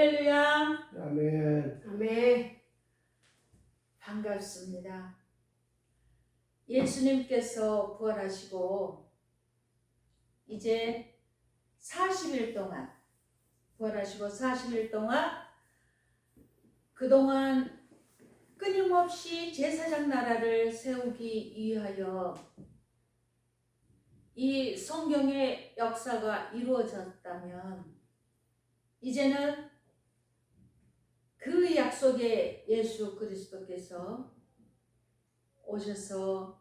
할렐루야. 아멘. 아멘. 반갑습니다. 예수님께서 부활하시고 이제 40일 동안 부활하시고 40일 동안 그동안 끊임없이 제사장 나라를 세우기 위하여 이 성경의 역사가 이루어졌다면 이제는 그 약속에 예수 그리스도께서 오셔서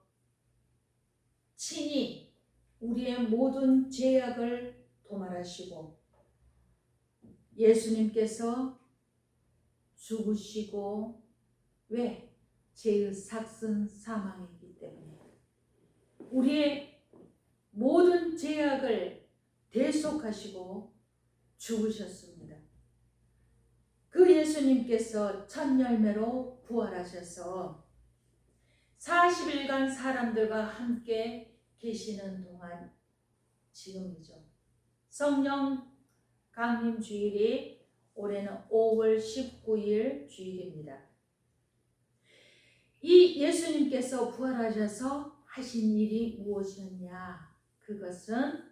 친히 우리의 모든 죄악을 도말하시고 예수님께서 죽으시고 왜? 죄의 삭슨 사망이기 때문에 우리의 모든 죄악을 대속하시고 죽으셨습니다. 그 예수님께서 첫 열매로 부활하셔서 40일간 사람들과 함께 계시는 동안 지금이죠. 성령 강림 주일이 올해는 5월 19일 주일입니다. 이 예수님께서 부활하셔서 하신 일이 무엇이었냐? 그것은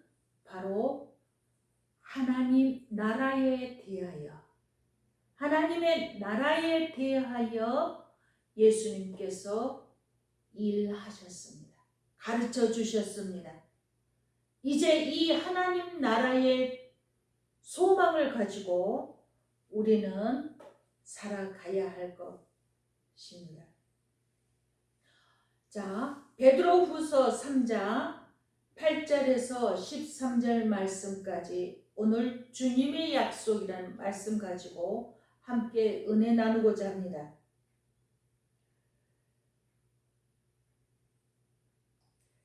바로 하나님 나라에 대하여 하나님의 나라에 대하여 예수님께서 일하셨습니다. 가르쳐 주셨습니다. 이제 이 하나님 나라의 소망을 가지고 우리는 살아가야 할 것입니다. 자, 베드로후서 3장 8절에서 13절 말씀까지 오늘 주님의 약속이라는 말씀 가지고 함께 은혜 나누고자 합니다.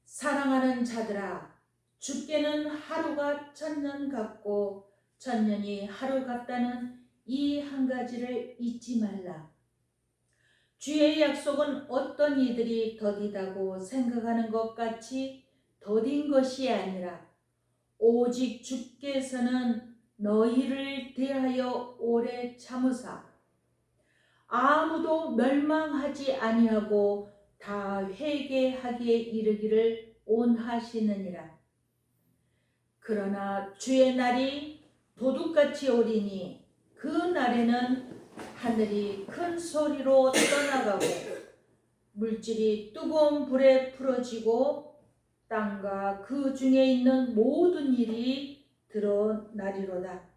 사랑하는 자들아, 주께는 하루가 천년 같고 천년이 하루 같다는 이 한 가지를 잊지 말라. 주의 약속은 어떤 이들이 더디다고 생각하는 것 같이 더딘 것이 아니라 오직 주께서는 너희를 대하여 오래 참으사 아무도 멸망하지 아니하고 다 회개하기에 이르기를 원하시느니라. 그러나 주의 날이 도둑같이 오리니 그 날에는 하늘이 큰 소리로 떠나가고 물질이 뜨거운 불에 풀어지고 땅과 그 중에 있는 모든 일이 드러나리로다.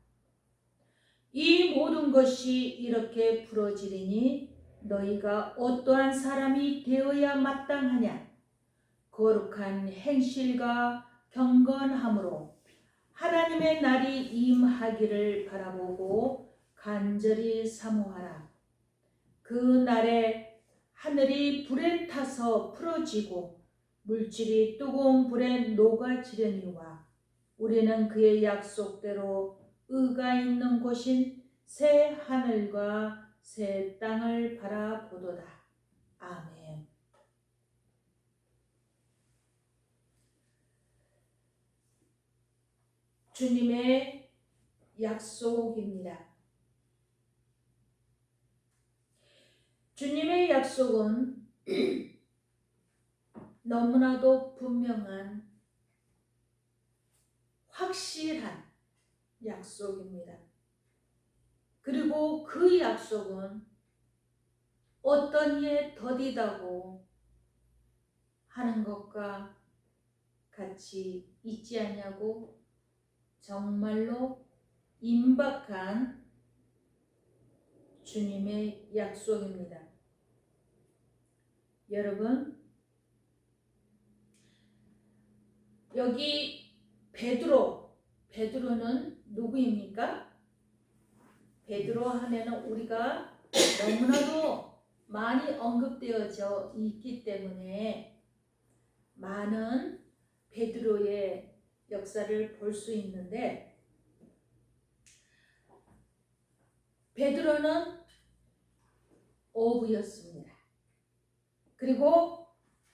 이 모든 것이 이렇게 풀어지리니 너희가 어떠한 사람이 되어야 마땅하냐? 거룩한 행실과 경건함으로 하나님의 날이 임하기를 바라보고 간절히 사모하라. 그 날에 하늘이 불에 타서 풀어지고 물질이 뜨거운 불에 녹아지려니와 우리는 그의 약속대로 의가 있는 곳인 새 하늘과 새 땅을 바라보도다. 아멘. 주님의 약속입니다. 주님의 약속은 너무나도 분명한 확실한 약속입니다. 그리고 그 약속은 어떤 이에 더디다고 하는 것과 같이 있지 않냐고 정말로 임박한 주님의 약속입니다. 여러분, 여기 베드로는 누구입니까? 베드로 하면은 우리가 너무나도 많이 언급되어져 있기 때문에 많은 베드로의 역사를 볼 수 있는데 베드로는 어부였습니다. 그리고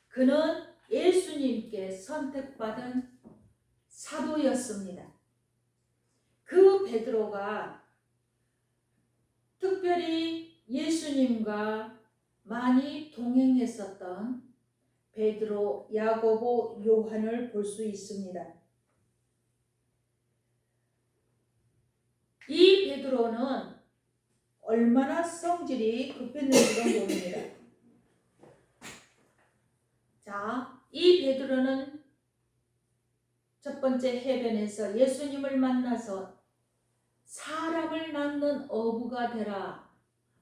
그는 예수님께 선택받은 사도였습니다. 그 베드로가 특별히 예수님과 많이 동행했었던 베드로, 야고보, 요한을 볼 수 있습니다. 이 베드로는 얼마나 성질이 급했는지도 모릅니다. 자, 이 베드로는 첫 번째 해변에서 예수님을 만나서 사람을 낳는 어부가 되라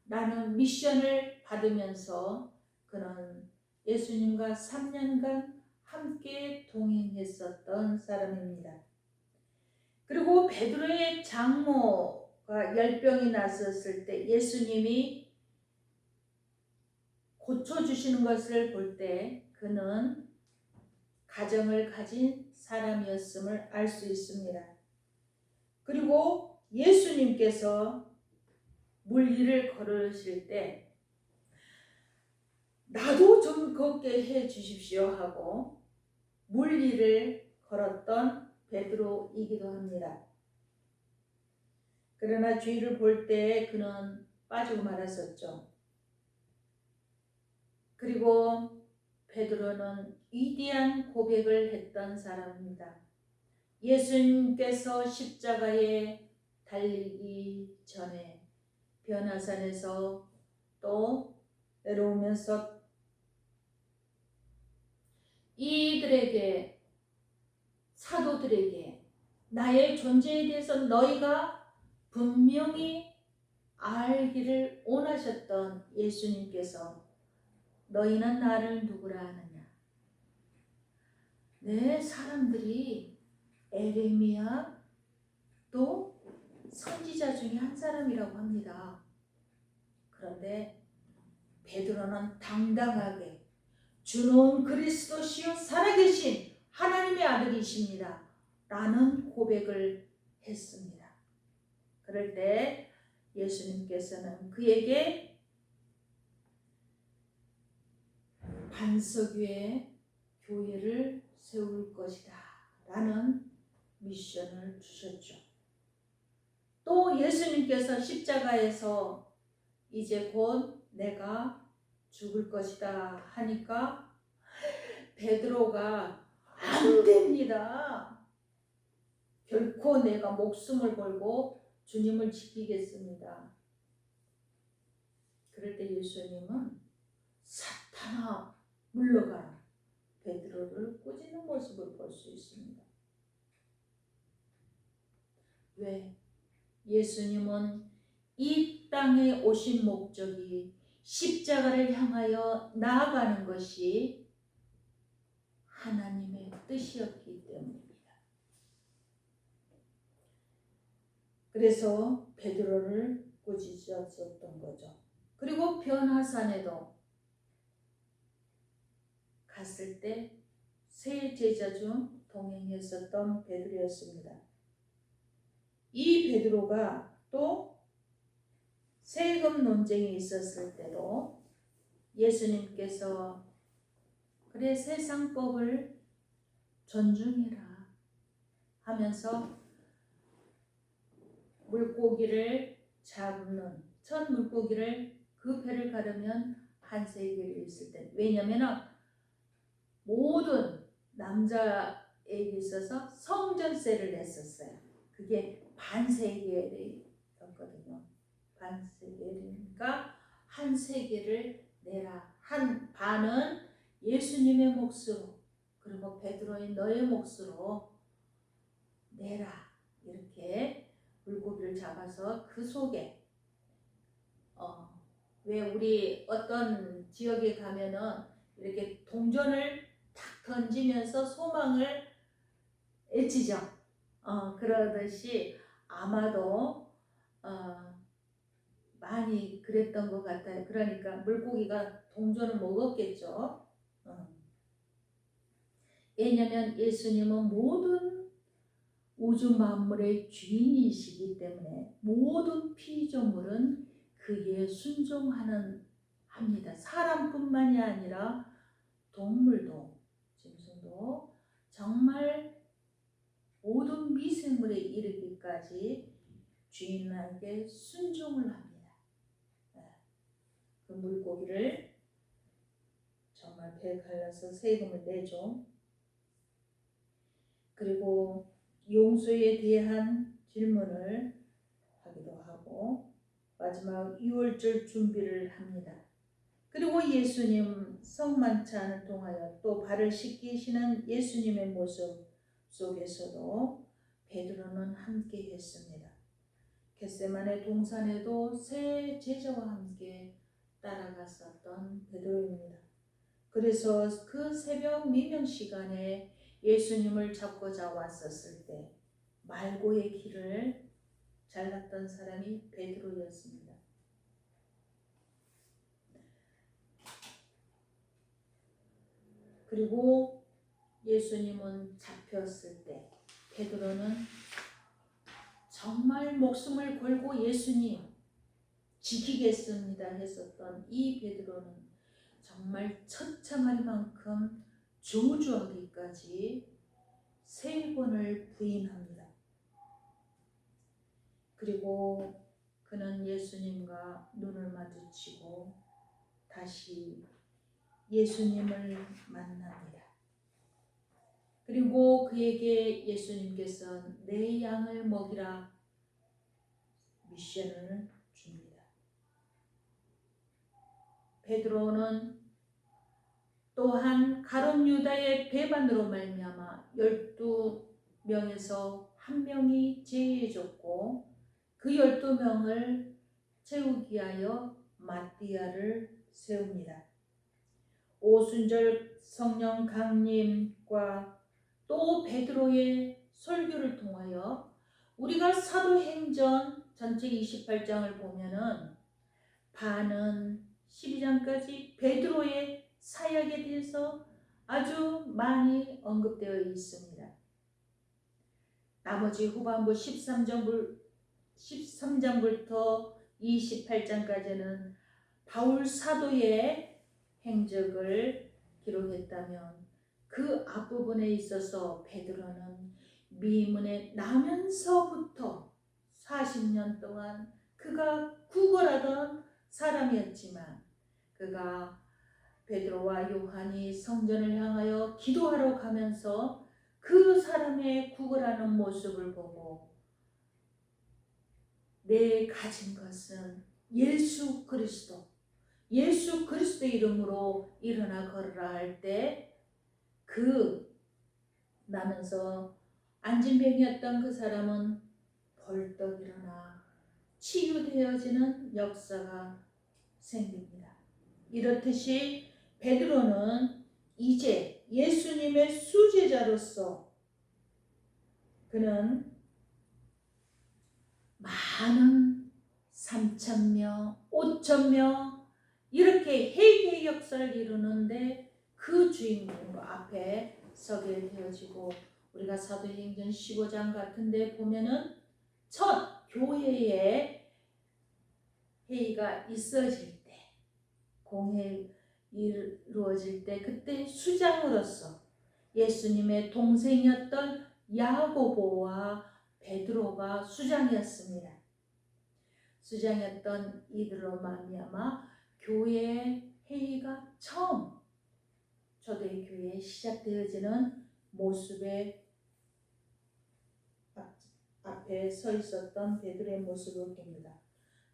라는 미션을 받으면서 그는 예수님과 3년간 함께 동행했었던 사람입니다. 그리고 베드로의 장모가 열병이 났었을 때 예수님이 고쳐주시는 것을 볼 때 그는 가정을 가진 사람이었음을 알 수 있습니다. 그리고 예수님께서 물 위를 걸으실 때 나도 좀 걷게 해 주십시오 하고 물 위를 걸었던 베드로이기도 합니다. 그러나 주위를 볼 때 그는 빠지고 말았었죠. 그리고 베드로는 위대한 고백을 했던 사람입니다. 예수님께서 십자가에 달리기 전에 변화산에서 또 내려오면서 이들에게, 사도들에게 나의 존재에 대해서 너희가 분명히 알기를 원하셨던 예수님께서 너희는 나를 누구라 하느냐? 네, 사람들이 에레미야 또 선지자 중에 한 사람이라고 합니다. 그런데 베드로는 당당하게 주는 그리스도시요 살아계신 하나님의 아들이십니다 라는 고백을 했습니다. 그럴 때 예수님께서는 그에게 반석 위에 교회를 세울 것이다 라는 미션을 주셨죠. 또 예수님께서 십자가에서 이제 곧 내가 죽을 것이다 하니까 베드로가 안 됩니다. 결코 내가 목숨을 걸고 주님을 지키겠습니다. 그럴 때 예수님은 사탄아 물러가라 베드로를 꾸짖는 모습을 볼 수 있습니다. 왜? 예수님은 이 땅에 오신 목적이 십자가를 향하여 나아가는 것이 하나님의 뜻이었기 때문입니다. 그래서 베드로를 꾸짖었던 거죠. 그리고 변화산에도 갔을 때 세 제자 중 동행했었던 베드로였습니다. 이 베드로가 또 세금 논쟁이 있었을 때도 예수님께서 그래 세상법을 존중해라 하면서 물고기를 잡는 첫 물고기를 그 배를 가르면 한 세겔이 있을 때, 왜냐면은 모든 남자에게 있어서 성전세를 냈었어요. 그게 반세겔이었거든요. 반세겔이니까 한 세겔을 내라. 한 반은 예수님의 몫으로, 그리고 베드로의 너의 몫으로 내라. 이렇게 물고기를 잡아서 그 속에 왜 우리 어떤 지역에 가면은 이렇게 동전을 탁 던지면서 소망을 외치죠. 그러듯이 아마도 많이 그랬던 것 같아요. 그러니까 물고기가 동전을 먹었겠죠. 왜냐하면 예수님은 모든 우주 만물의 주인이시기 때문에 모든 피조물은 그에 순종하는 합니다. 사람뿐만이 아니라 동물도, 짐승도 정말 모든 미생물에 이르기까지 주인에게 순종을 합니다. 그 물고기를 정말 배 갈라서 세금을 내죠. 그리고 용서에 대한 질문을 하기도 하고 마지막 유월절 준비를 합니다. 그리고 예수님 성만찬을 통하여 또 발을 씻기시는 예수님의 모습 속에서도 베드로는 함께 했습니다. 겟세마네 동산에도 세 제자와 함께 따라갔었던 베드로입니다. 그래서 그 새벽 미명 시간에 예수님을 잡고자 왔었을 때 말고의 길을 잘랐던 사람이 베드로였습니다. 그리고 예수님은 잡혔을 때 베드로는 정말 목숨을 걸고 예수님 지키겠습니다 했었던 이 베드로는 정말 처참할 저주하기까지 3번을 부인합니다. 그리고 그는 예수님과 눈을 마주치고 다시 예수님을 만납니다. 그리고 그에게 예수님께서 내 양을 먹이라 미션을 줍니다. 베드로는 또한 가룟 유다의 배반으로 말미암아 12명에서 1명이 제해졌고 그 12명을 채우기 위하여 마띠아를 세웁니다. 오순절 성령 강림과 또 베드로의 설교를 통하여 우리가 사도행전 전체 28장을 보면은 반은 12장까지 베드로의 사역에 대해서 아주 많이 언급되어 있습니다. 나머지 후반부 13장부터 28장까지는 바울 사도의 행적을 기록했다면 그 앞부분에 있어서 베드로는 미문에 나면서부터 40년 동안 그가 구걸하던 사람이었지만 그가 베드로와 요한이 성전을 향하여 기도하러 가면서 그 사람의 구걸하는 모습을 보고 내 가진 것은 예수 그리스도의 이름으로 일어나 걸으라 할 때 그 나면서 안진병이었던 그 사람은 벌떡 일어나 치유되어지는 역사가 생깁니다. 이렇듯이 베드로는 이제 예수님의 수제자로서 그는 많은 3,000명, 5,000명 이렇게 회개의 역사를 이루는데 그 주인공 앞에 서게 되어지고 우리가 사도행전 15장 같은 데 보면은 첫 교회의 회의가 있어질 때 공회 이루어질 때 그때 수장으로서 예수님의 동생이었던 야고보와 베드로가 수장이었습니다. 수장이었던 이들로 말미암아 교회의 회의가 처음 초대교회에 시작되어지는 모습의 앞에 서 있었던 베드로의 모습을 봅니다.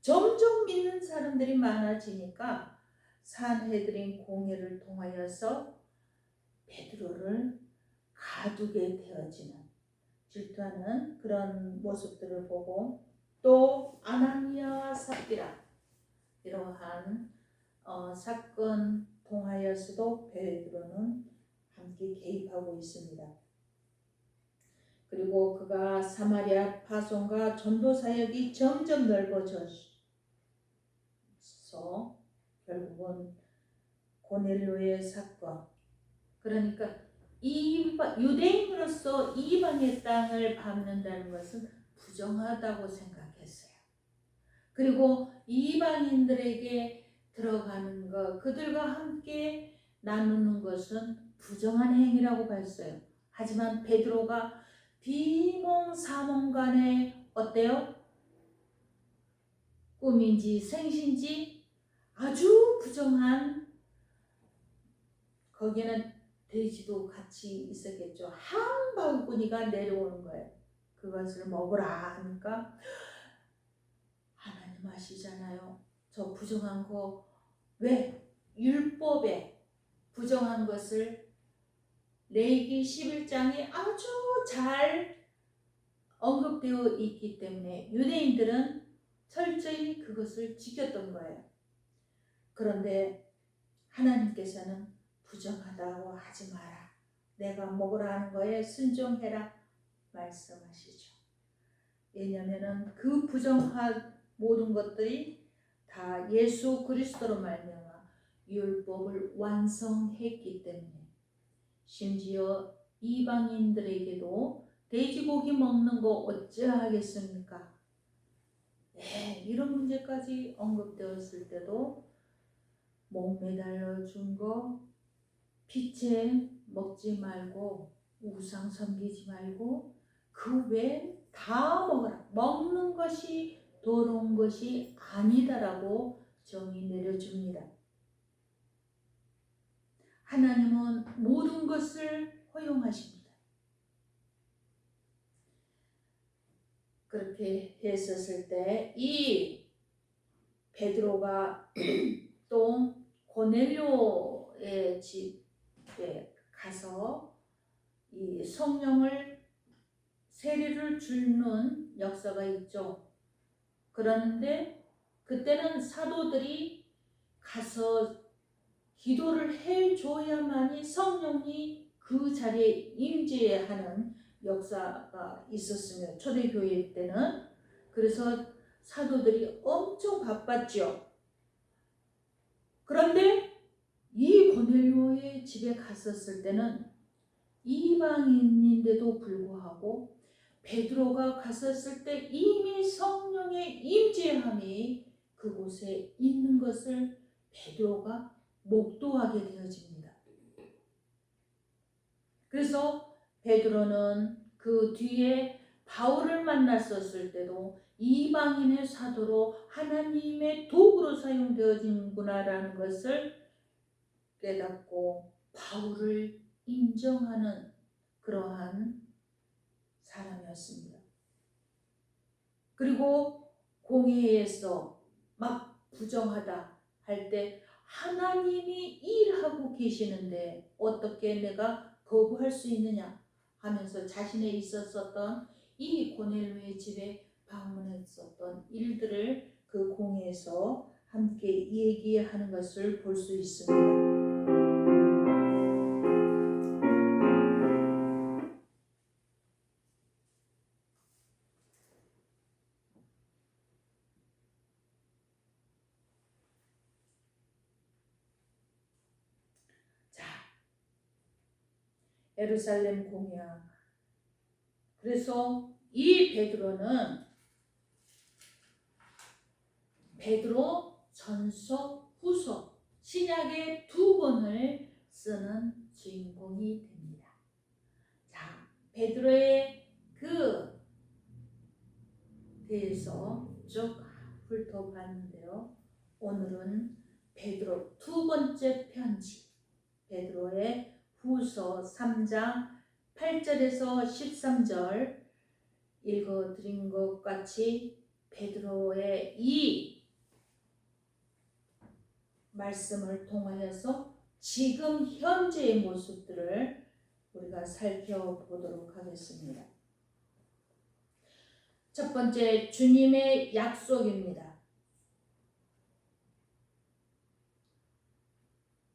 점점 믿는 사람들이 많아지니까 산헤드린 공회를 통하여서 베드로를 가두게 되어지는 질투하는 그런 모습들을 보고 또 아나니아와 삽비라 이러한 사건 통하여서도 베드로는 함께 개입하고 있습니다. 그리고 그가 사마리아 파송과 전도 사역이 점점 넓어져서 결국은 고넬료의 사건, 그러니까 유대인으로서 이방의 땅을 밟는다는 것은 부정하다고 생각했어요. 그리고 이방인들에게 들어가는 것, 그들과 함께 나누는 것은 부정한 행위라고 봤어요. 하지만 베드로가 비몽사몽간에 어때요? 꿈인지 생신지 아주 부정한, 거기는 돼지도 같이 있었겠죠. 한 바구니가 내려오는 거예요. 그것을 먹으라 하니까 하나님 아시잖아요. 저 부정한 거, 왜 율법에 부정한 것을 레위기 11장에 아주 잘 언급되어 있기 때문에 유대인들은 철저히 그것을 지켰던 거예요. 그런데 하나님께서는 부정하다고 하지 마라. 내가 먹으라 하는 거에 순종해라 말씀하시죠. 왜냐하면 그 부정한 모든 것들이 다 예수 그리스도로 말미암아 율법을 완성했기 때문에, 심지어 이방인들에게도 돼지고기 먹는 거 어찌하겠습니까? 이런 문제까지 언급되었을 때도 목매달려 준 거, 빛에 먹지 말고 우상 섬기지 말고 그 외에 다 먹어라. 먹는 것이 더러운 것이 아니다라고 정의 내려줍니다. 하나님은 모든 것을 허용하십니다. 그렇게 했었을 때 이 베드로가 또 고넬료의 집에 가서 이 성령을 세례를 주는 역사가 있죠. 그런데 그때는 사도들이 가서 기도를 해줘야만이 성령이 그 자리에 임재하는 역사가 있었으며, 초대교회 때는. 그래서 사도들이 엄청 바빴죠. 그런데 이 고넬료의 집에 갔었을 때는 이방인인데도 불구하고 베드로가 갔었을 때 이미 성령의 임재함이 그곳에 있는 것을 베드로가 목도하게 되어집니다. 그래서 베드로는 그 뒤에 바울을 만났었을 때도 이방인의 사도로 하나님의 도구로 사용되어진구나라는 것을 깨닫고 바울을 인정하는 그러한 사람이었습니다. 그리고 공회에서 막 부정하다 할 때 하나님이 일하고 계시는데 어떻게 내가 거부할 수 있느냐 하면서 자신에 있었던 이 고넬료의 집에 방문했었던 일들을 그 공회에서 함께 얘기하는 것을 볼 수 있습니다. 예루살렘 공회야. 그래서 이 베드로는 베드로 전서 후서 신약의 2권을 쓰는 주인공이 됩니다. 자, 베드로의 그 대해서 쭉 훑어봤는데요. 오늘은 베드로 2번째 편지, 베드로의 후서 3장 8절에서 13절 읽어드린 것 같이 베드로의 이 말씀을 통하여서 지금 현재의 모습들을 우리가 살펴보도록 하겠습니다. 첫 번째, 주님의 약속입니다.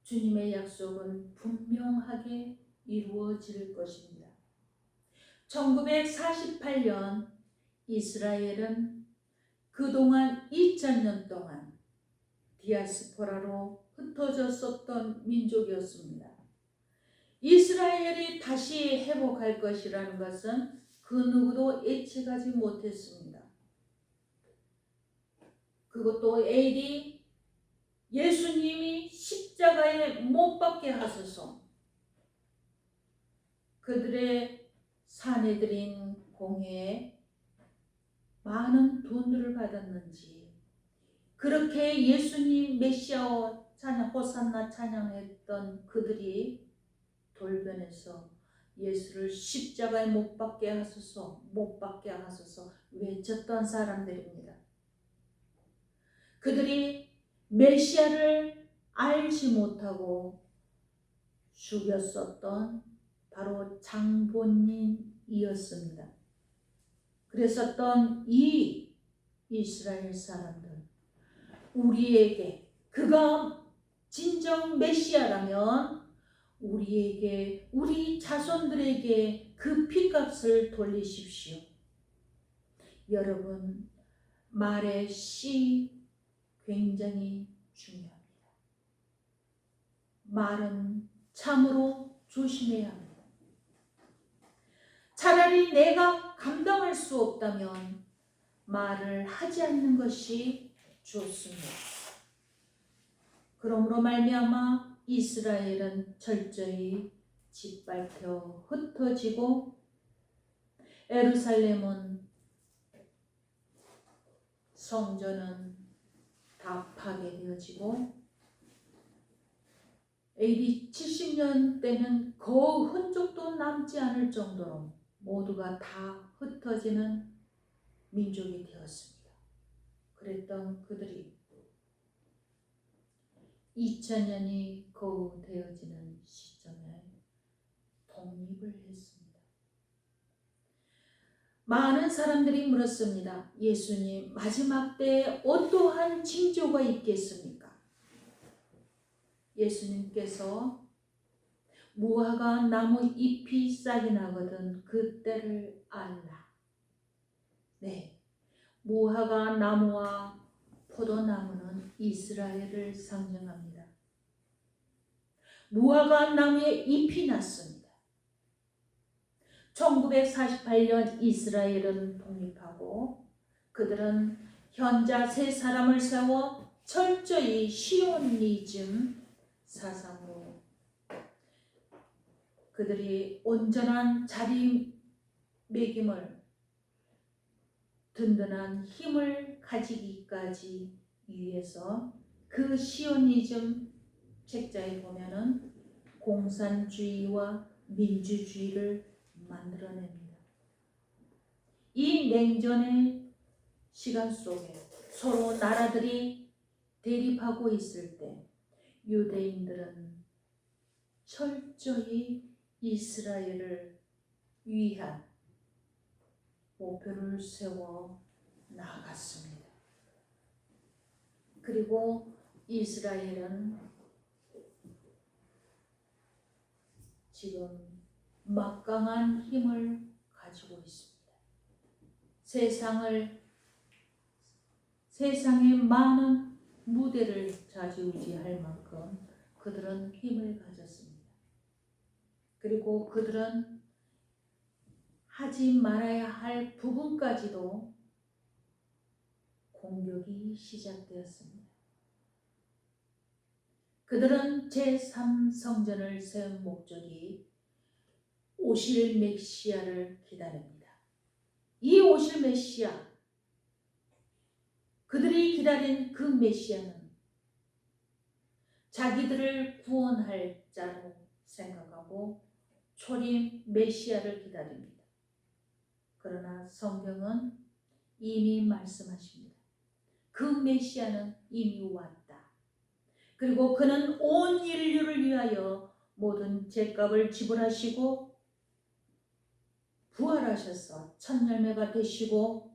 주님의 약속은 분명하게 이루어질 것입니다. 1948년 이스라엘은 그동안 2000년 동안 디아스포라로 흩어졌었던 민족이었습니다. 이스라엘이 다시 회복할 것이라는 것은 그 누구도 예측하지 못했습니다. 그것도 AD 예수님이 십자가에 못 박게 하소서. 그들의 사내들인 공회에 많은 돈들을 받았는지 그렇게 예수님 메시아 찬양, 호산나 찬양했던 그들이 돌변해서 예수를 십자가에 못 박게 하소서, 못 박게 하소서 외쳤던 사람들입니다. 그들이 메시아를 알지 못하고 죽였었던 바로 장본인이었습니다. 그랬었던 이 이스라엘 사람들, 우리에게 그가 진정 메시아라면 우리에게, 우리 자손들에게 그 피값을 돌리십시오. 여러분, 말의 씨 굉장히 중요합니다. 말은 참으로 조심해야 합니다. 차라리 내가 감당할 수 없다면 말을 하지 않는 것이 좋습니다. 그러므로 말미암아 이스라엘은 철저히 짓밟혀 흩어지고 예루살렘은, 성전은 다 파괴되어지고 AD 70년 때는 거의 흔적도 남지 않을 정도로 모두가 다 흩어지는 민족이 되었습니다. 그랬던 그들이 2000년이 거의 되어지는 시점에 독립을 했습니다. 많은 사람들이 물었습니다. 예수님, 마지막 때에 어떠한 징조가 있겠습니까? 예수님께서 무화과 나무 잎이 싹이 나거든 그때를 알라. 네, 무화과 나무와 포도나무는 이스라엘을 상징합니다. 무화과 나무에 잎이 났습니다. 1948년 이스라엘은 독립하고 그들은 현자 세 사람을 세워 철저히 시오니즘 사상으로 그들이 온전한 자리매김을, 든든한 힘을 가지기까지 위해서 그 시오니즘 책자에 보면은 공산주의와 민주주의를 만들어냅니다. 이 냉전의 시간 속에 서로 나라들이 대립하고 있을 때 유대인들은 철저히 이스라엘을 위한 목표를 세워 나아갔습니다. 그리고 이스라엘은 지금 막강한 힘을 가지고 있습니다. 세상의 많은 무대를 좌지우지할 만큼 그들은 힘을 가졌습니다. 그리고 그들은 하지 말아야 할 부분까지도 공격이 시작되었습니다. 그들은 제3성전을 세운 목적이 오실 메시아를 기다립니다. 이 오실 메시아, 그들이 기다린 그 메시아는 자기들을 구원할 자로 생각하고 초림 메시아를 기다립니다. 그러나 성경은 이미 말씀하십니다. 그 메시아는 이미 왔다. 그리고 그는 온 인류를 위하여 모든 죄값을 지불하시고 부활하셔서 첫 열매가 되시고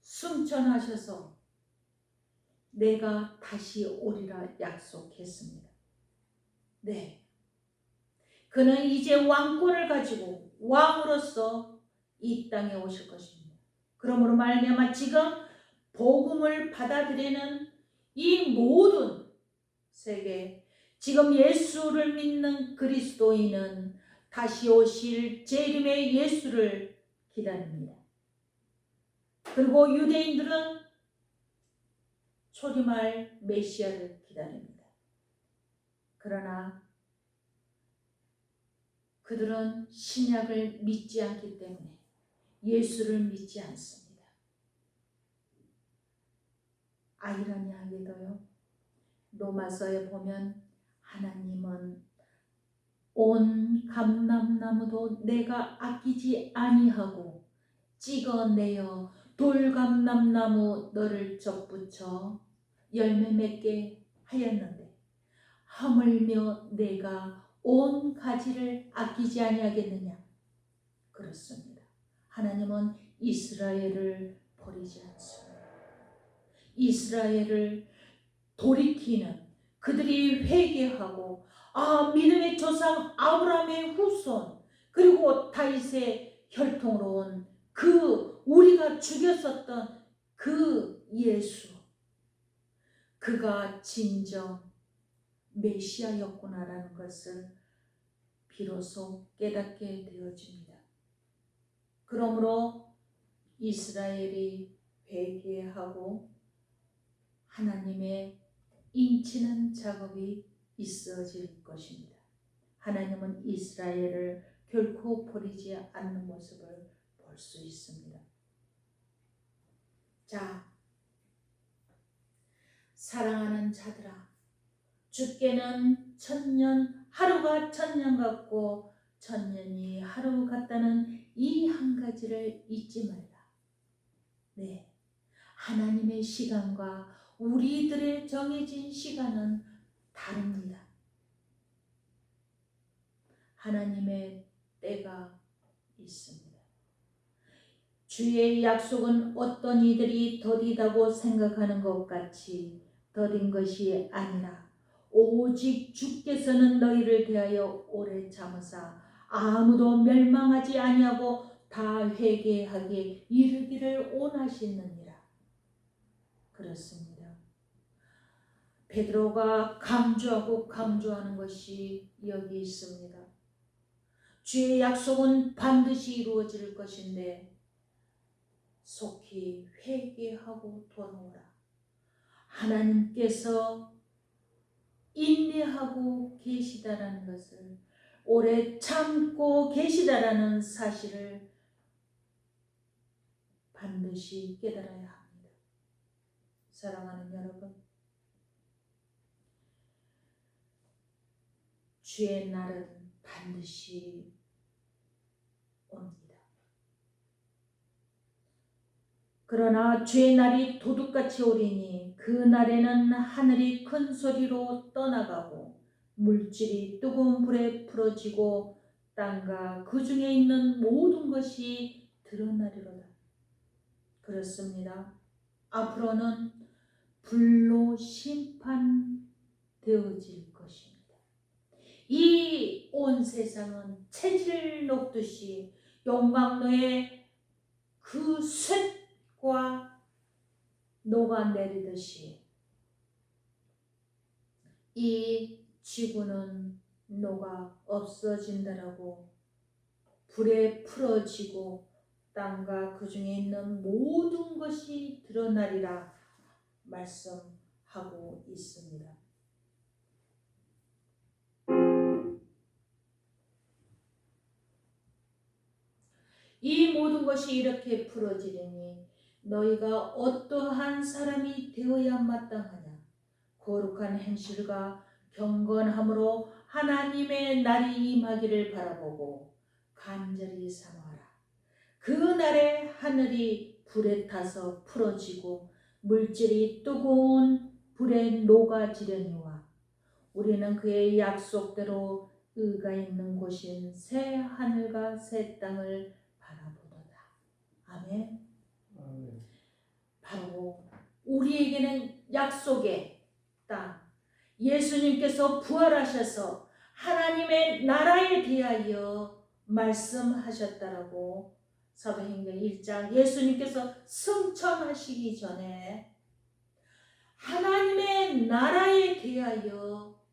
승천하셔서 내가 다시 오리라 약속했습니다. 네, 그는 이제 왕권을 가지고 왕으로서 이 땅에 오실 것입니다. 그러므로 말미암아 지금 복음을 받아들이는 이 모든 세계, 지금 예수를 믿는 그리스도인은 다시 오실 재림의 예수를 기다립니다. 그리고 유대인들은 초림할 메시아를 기다립니다. 그러나 그들은 신약을 믿지 않기 때문에 예수를 믿지 않습니다. 아이러니하게도요. 로마서에 보면 하나님은 온 감람나무도 내가 아끼지 아니하고 찍어내어 돌감람나무 너를 접붙여 열매 맺게 하였는데 하물며 내가 온 가지를 아끼지 아니하겠느냐. 그렇습니다. 하나님은 이스라엘을 버리지 않습니다. 이스라엘을 돌이키는, 그들이 회개하고 믿음의 조상 아브라함의 후손, 그리고 다윗의 혈통으로 온 그 우리가 죽였었던 그 예수, 그가 진정 메시아였구나라는 것을 비로소 깨닫게 되어집니다. 그러므로 이스라엘이 회개하고 하나님의 인치는 작업이 있어질 것입니다. 하나님은 이스라엘을 결코 버리지 않는 모습을 볼 수 있습니다. 자, 사랑하는 자들아, 주께는 천년, 하루가 천년 같고 천년이 하루 같다는 이 한 가지를 잊지 말라. 네, 하나님의 시간과 우리들의 정해진 시간은 다릅니다. 하나님의 때가 있습니다. 주의 약속은 어떤 이들이 더디다고 생각하는 것 같이 더딘 것이 아니라 오직 주께서는 너희를 대하여 오래 참으사 아무도 멸망하지 아니하고 다 회개하게 이르기를 원하시느니라. 그렇습니다. 베드로가 강조하는 것이 여기 있습니다. 주의 약속은 반드시 이루어질 것인데 속히 회개하고 돌아오라. 하나님께서 인내하고 계시다라는 것을, 오래 참고 계시다라는 사실을 반드시 깨달아야 합니다. 사랑하는 여러분, 주의 날은 반드시 옵니다. 그러나 주의 날이 도둑같이 오리니 그 날에는 하늘이 큰 소리로 떠나가고 물질이 뜨거운 불에 풀어지고 땅과 그 중에 있는 모든 것이 드러나리로다. 그렇습니다. 앞으로는 불로 심판되어질 것입니다. 이 온 세상은 채질 녹듯이 용광로에 그 쇳과 녹아내리듯이 이 지구는 녹아 없어진다라고, 불에 풀어지고 땅과 그 중에 있는 모든 것이 드러나리라 말씀하고 있습니다. 이 모든 것이 이렇게 풀어지리니 너희가 어떠한 사람이 되어야 마땅하냐. 거룩한 행실과 경건함으로 하나님의 날이 임하기를 바라보고 간절히 사모하라. 그 날에 하늘이 불에 타서 풀어지고 물질이 뜨거운 불에 녹아지려니와 우리는 그의 약속대로 의가 있는 곳인 새 하늘과 새 땅을 바라보도다. 아멘. 바로 우리에게는 약속의 땅, 예수님께서 부활하셔서 하나님의 나라에 대하여 말씀하셨다라고 사도행전 1장 예수님께서 승천하시기 전에 하나님의 나라에 대하여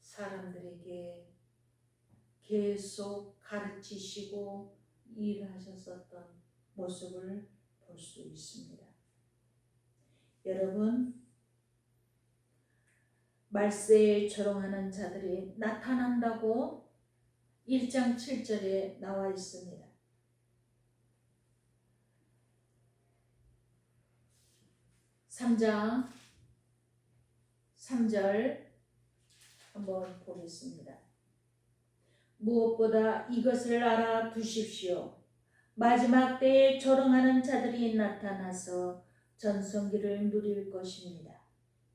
사람들에게 계속 가르치시고 일하셨었던 모습을 볼 수 있습니다. 여러분, 말세에 조롱하는 자들이 나타난다고 1장 7절에 나와 있습니다. 3장 3절 한번 보겠습니다. 무엇보다 이것을 알아두십시오. 마지막 때에 조롱하는 자들이 나타나서 전성기를 누릴 것입니다.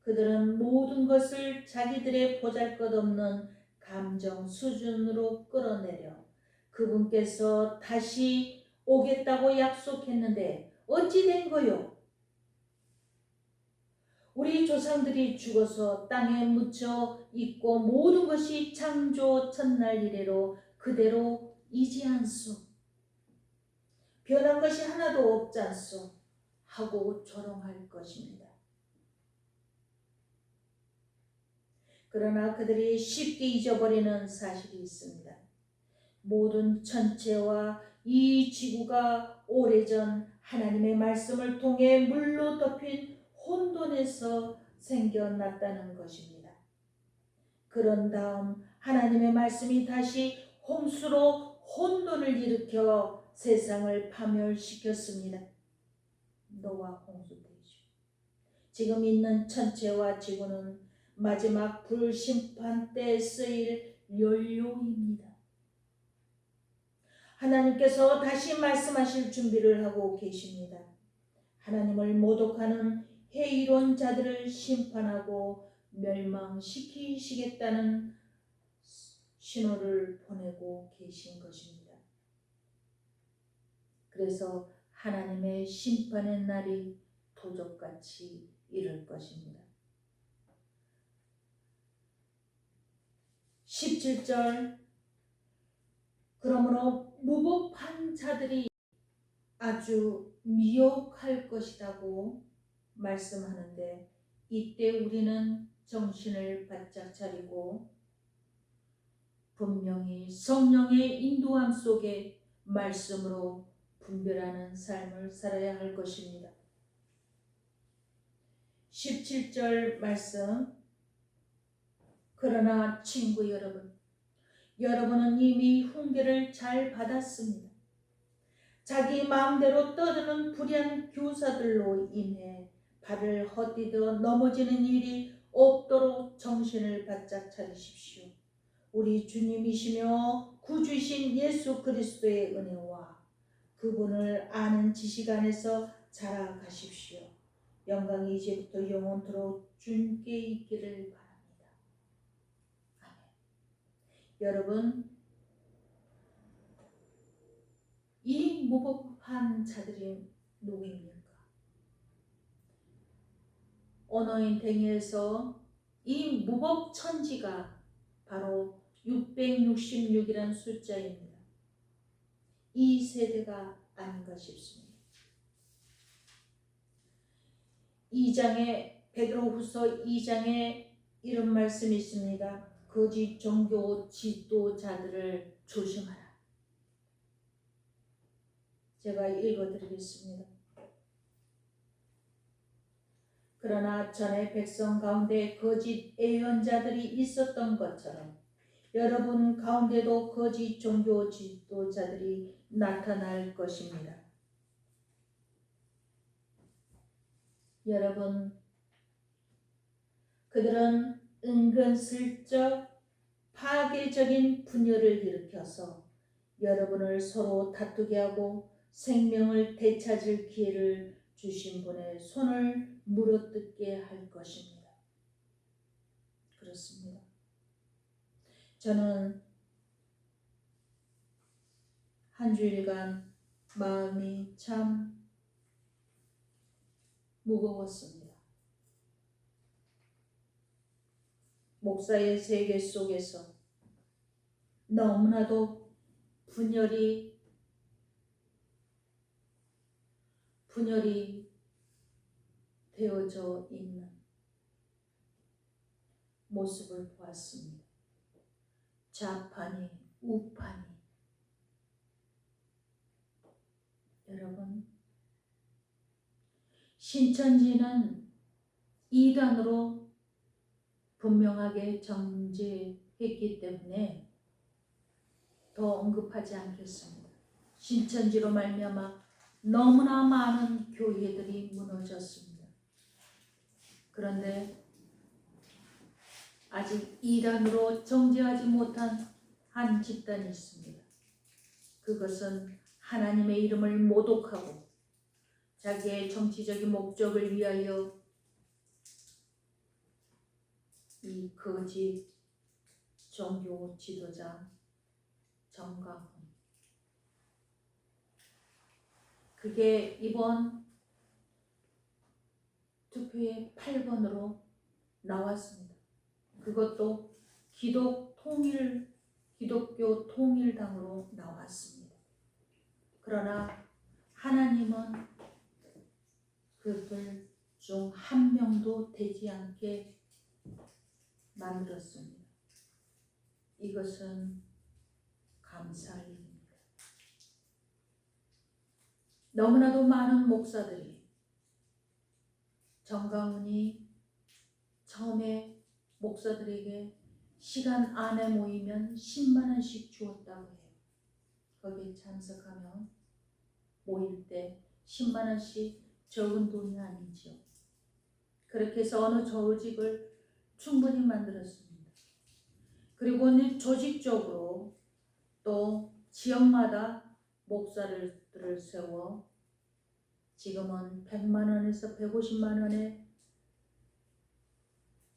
그들은 모든 것을 자기들의 보잘것없는 감정 수준으로 끌어내려 그분께서 다시 오겠다고 약속했는데 어찌 된 거요? 우리 조상들이 죽어서 땅에 묻혀 있고 모든 것이 창조 첫날 이래로 그대로 이지 않소. 변한 것이 하나도 없지 않소 하고 조롱할 것입니다. 그러나 그들이 쉽게 잊어버리는 사실이 있습니다. 모든 천체와 이 지구가 오래전 하나님의 말씀을 통해 물로 덮인 혼돈에서 생겨났다는 것입니다. 그런 다음 하나님의 말씀이 다시 홍수로 혼돈을 일으켜 세상을 파멸시켰습니다. 노아 홍수 때이죠. 지금 있는 천체와 지구는 마지막 불심판 때 쓰일 연료입니다. 하나님께서 다시 말씀하실 준비를 하고 계십니다. 하나님을 모독하는 회의론 자들을 심판하고 멸망시키시겠다는 신호를 보내고 계신 것입니다. 그래서 하나님의 심판의 날이 도적같이 이를 것입니다. 17절 그러므로 무법한 자들이 아주 미혹할 것이라고 말씀하는데 이때 우리는 정신을 바짝 차리고 분명히 성령의 인도함 속에 말씀으로 분별하는 삶을 살아야 할 것입니다. 17절 말씀 그러나 친구 여러분, 여러분은 이미 훈계를 잘 받았습니다. 자기 마음대로 떠드는 불의한 교사들로 인해 발을 헛디뎌 넘어지는 일이 없도록 정신을 바짝 차리십시오. 우리 주님이시며 구주이신 예수 그리스도의 은혜와 그분을 아는 지식 안에서 자라가십시오. 영광이 이제부터 영원토록 주님께 있기를 바랍니다. 아멘. 여러분, 이 무법한 자들이 누구입니까? 언어인 댕에서 이 무법천지가 바로 666이라는 숫자입니다. 이 세대가 아닌가 싶습니다. 2장에 베드로후서 2장에 이런 말씀이 있습니다. 거짓 종교 지도자들을 조심하라. 제가 읽어드리겠습니다. 그러나 전에 백성 가운데 거짓 예언자들이 있었던 것처럼 여러분 가운데도 거짓 종교 지도자들이 나타날 것입니다. 여러분, 그들은 은근슬쩍 파괴적인 분열을 일으켜서 여러분을 서로 다투게 하고 생명을 되찾을 기회를 주신 분의 손을 물어뜯게 할 것입니다. 그렇습니다. 저는 한 주일간 마음이 참 무거웠습니다. 목사의 세계 속에서 너무나도 분열이 되어져 있는 모습을 보았습니다. 좌판이 우판이. 여러분, 신천지는 이단으로 분명하게 정죄했기 때문에 더 언급하지 않겠습니다. 신천지로 말미암아 너무나 많은 교회들이 무너졌습니다. 그런데 아직 이단으로 정죄하지 못한 한 집단이 있습니다. 그것은 하나님의 이름을 모독하고 자기의 정치적인 목적을 위하여 이 거짓 종교 지도자 정강훈, 그게 이번 투표의 8번으로 나왔습니다. 그것도 기독교 통일당으로 나왔습니다. 그러나 하나님은 그들 중 한 명도 되지 않게 만들었습니다. 이것은 감사할 일입니다. 너무나도 많은 목사들이 정강훈이 처음에 목사들에게 시간 안에 모이면 10만 원씩 주었다고 해요. 거기에 참석하면 모일 때 10만 원씩 적은 돈이 아니지요. 그렇게 해서 어느 조직을 충분히 만들었습니다. 그리고 조직적으로 또 지역마다 목사들을 세워 지금은 100만 원에서 150만 원의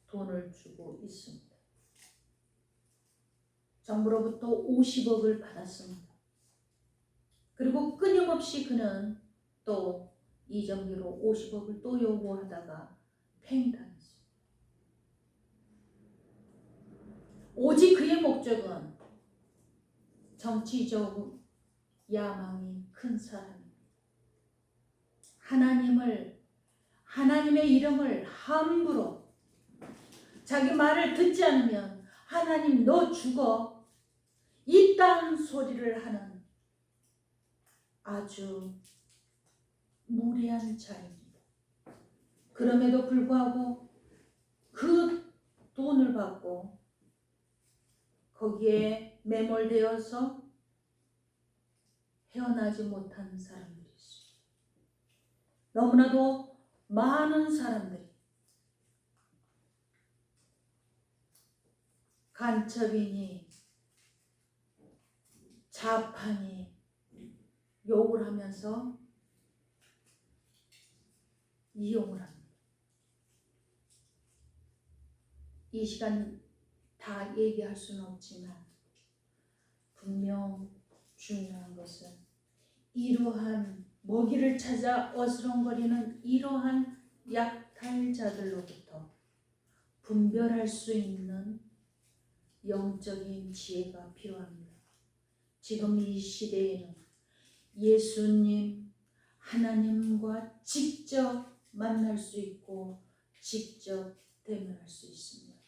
돈을 주고 있습니다. 정부로부터 50억을 받았습니다. 그리고 끊임없이 그는 또 이정기로 50억을 또 요구하다가 팽당했습니다. 오직 그의 목적은 정치적 야망이 큰 사람입니다. 하나님의 이름을 함부로 자기 말을 듣지 않으면 하나님 너 죽어 이딴 소리를 하는 아주 무례한 자입니다. 그럼에도 불구하고 그 돈을 받고 거기에 매몰되어서 헤어나지 못한 사람들이 있습니다. 너무나도 많은 사람들이 간첩이니 좌파니 욕을 하면서 이용을 합니다. 이 시간 다 얘기할 수는 없지만 분명 중요한 것은 이러한 먹이를 찾아 어스렁거리는 이러한 약탈자들로부터 분별할 수 있는 영적인 지혜가 필요합니다. 지금 이 시대에는 예수님, 하나님과 직접 만날 수 있고 직접 대면할 수 있습니다.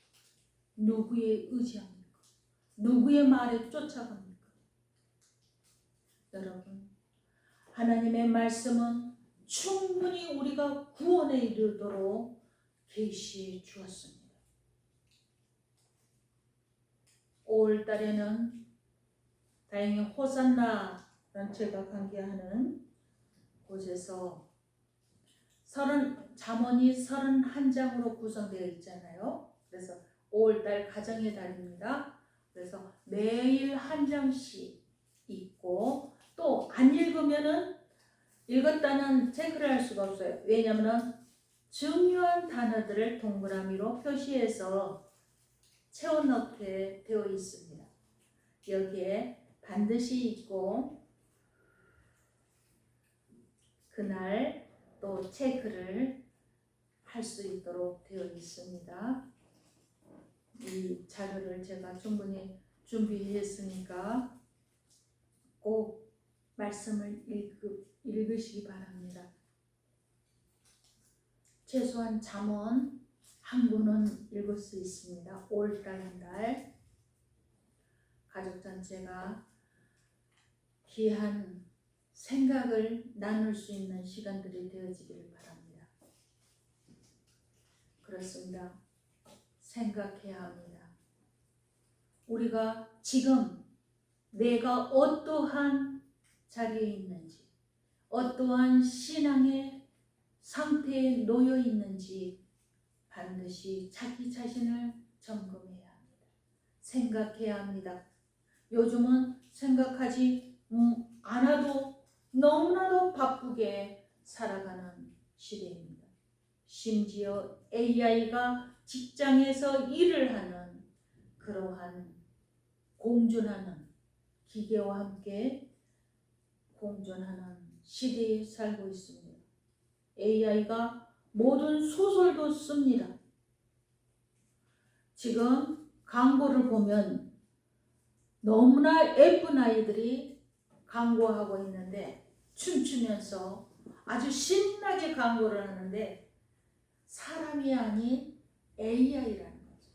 누구에 의지합니까? 누구의 말에 쫓아갑니까? 여러분, 하나님의 말씀은 충분히 우리가 구원에 이르도록 계시해 주었습니다. 5월 달에는 다행히 호산나라는 제가 관계하는 곳에서 잠언이 31장으로 구성되어 있잖아요. 그래서 5월달 가정의 달입니다. 그래서 매일 한 장씩 읽고 또 안 읽으면은 읽었다는 체크를 할 수가 없어요. 왜냐하면 중요한 단어들을 동그라미로 표시해서 채워넣게 되어 있습니다. 여기에 반드시 읽고 그날 또 체크를 할 수 있도록 되어 있습니다. 이 자료를 제가 충분히 준비했으니까 꼭 말씀을 읽으시기 바랍니다. 최소한 잠언 한 권은 읽을 수 있습니다. 5월달 한 달 가족 전체가 귀한 생각을 나눌 수 있는 시간들이 되어지기를 바랍니다. 그렇습니다. 생각해야 합니다. 우리가 지금 내가 어떠한 자리에 있는지, 어떠한 신앙의 상태에 놓여 있는지 반드시 자기 자신을 점검해야 합니다. 생각해야 합니다. 요즘은 생각하지 않아도 너무나도 바쁘게 살아가는 시대입니다. 심지어 AI가 직장에서 일을 하는 그러한 공존하는 기계와 함께 공존하는 시대에 살고 있습니다. AI가 모든 소설도 씁니다. 지금 광고를 보면 너무나 예쁜 아이들이 광고하고 있는데 춤추면서 아주 신나게 광고를 하는데 사람이 아닌 AI라는 거죠.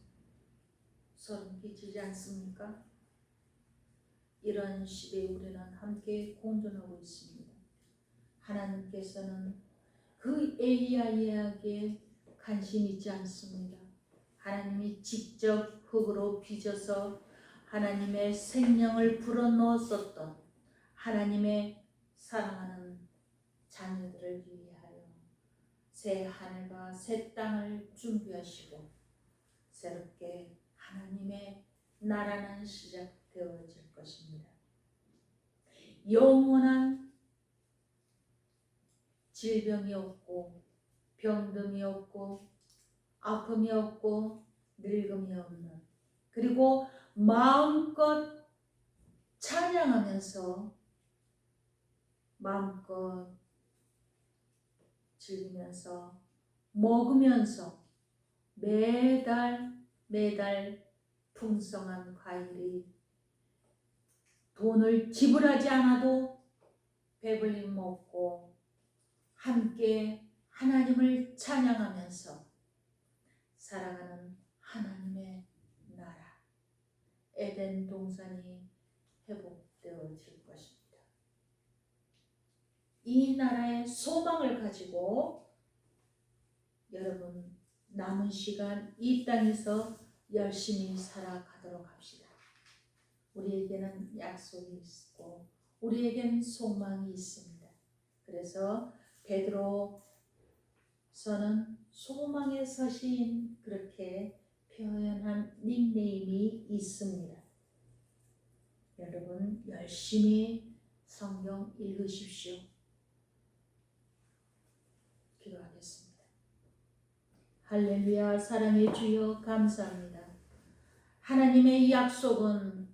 소름 끼치지 않습니까? 이런 시대에 우리는 함께 공존하고 있습니다. 하나님께서는 그 AI에게 관심 있지 않습니다. 하나님이 직접 흙으로 빚어서 하나님의 생명을 불어넣었었던 하나님의 사랑하는 자녀들을 위하여 새 하늘과 새 땅을 준비하시고 새롭게 하나님의 나라는 시작되어질 것입니다. 영원한 질병이 없고 병듦이 없고 아픔이 없고 늙음이 없는, 그리고 마음껏 찬양하면서 마음껏 즐기면서 먹으면서 매달 풍성한 과일이 돈을 지불하지 않아도 배불리 먹고 함께 하나님을 찬양하면서 살아가는 하나님의 나라, 에덴 동산이 회복되어질 것입니다. 이 나라의 소망을 가지고 여러분 남은 시간 이 땅에서 열심히 살아가도록 합시다. 우리에게는 약속이 있고 우리에겐 소망이 있습니다. 그래서 베드로서는 소망의 서신 그렇게 표현한 닉네임이 있습니다. 여러분 열심히 성경 읽으십시오. 기도하겠습니다. 할렐루야. 사랑의 주여 감사합니다. 하나님의 약속은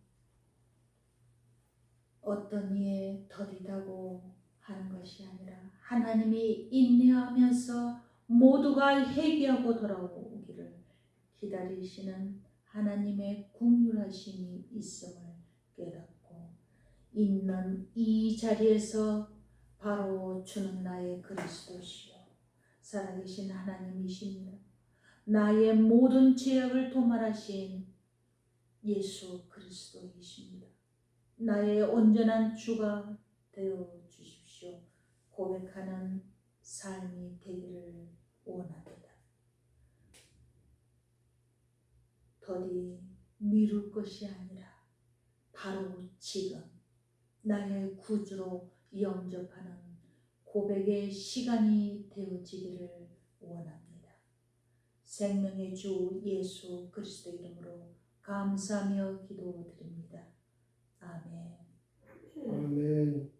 어떤 이에 더디다고 하는 것이 아니라 하나님이 인내하면서 모두가 회개하고 돌아오기를 기다리시는 하나님의 긍휼하심이 있음을 깨닫고 있는 이 자리에서 바로 주는 나의 그리스도시요 살아계신 하나님이십니다. 나의 모든 죄악을 도말하신 예수 그리스도이십니다. 나의 온전한 주가 되어 주십시오. 고백하는 삶이 되기를 원합니다. 더디 미룰 것이 아니라 바로 지금 나의 구주로 영접하는 고백의 시간이 되어지기를 원합니다. 생명의 주 예수 그리스도 이름으로 감사하며 기도드립니다. 아멘. 아멘.